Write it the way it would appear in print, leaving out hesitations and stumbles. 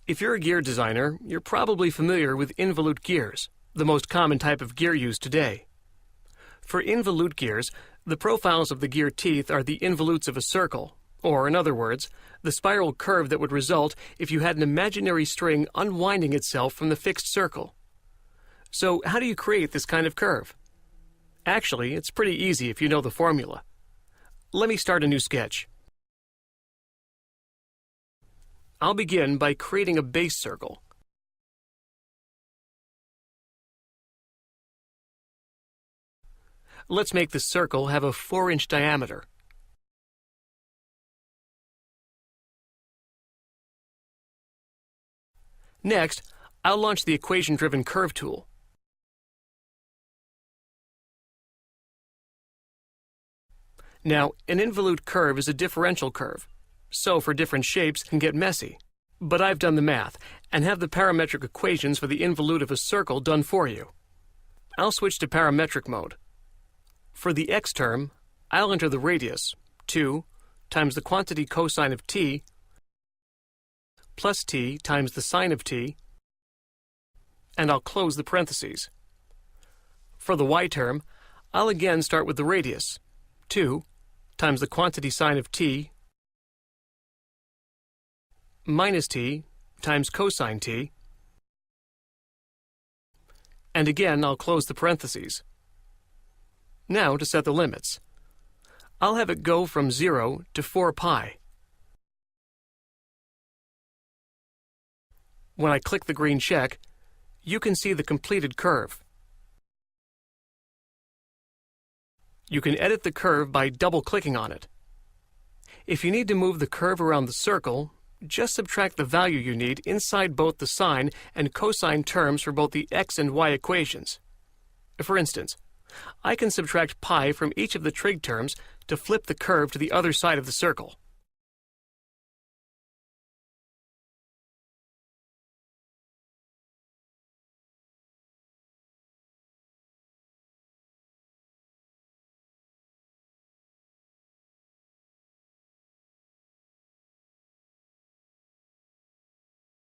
If you're a gear designer, you're probably familiar with involute gears, the most common type of gear used today. For involute gears, the profiles of the gear teeth are the involutes of a circle, or in other words, the spiral curve that would result if you had an imaginary string unwinding itself from the fixed circle. So how do you create this kind of curve? Actually, it's pretty easy if you know the formula. Let me start a new sketch. I'll begin by creating a base circle. Let's make the circle have a 4-inch diameter. Next, I'll launch the equation-driven curve tool. Now, an involute curve is a differential curve, so for different shapes can get messy. But I've done the math and have the parametric equations for the involute of a circle done for you. I'll switch to parametric mode. For the x term, I'll enter the radius, 2 times the quantity cosine of t plus t times the sine of t, and I'll close the parentheses. For the y term, I'll again start with the radius, 2 times the quantity sine of t minus t times cosine t, and again I'll close the parentheses. Now to set the limits. I'll have it go from 0 to 4 pi. When I click the green check, you can see the completed curve. You can edit the curve by double-clicking on it. If you need to move the curve around the circle, just subtract the value you need inside both the sine and cosine terms for both the x and y equations. For instance, I can subtract pi from each of the trig terms to flip the curve to the other side of the circle.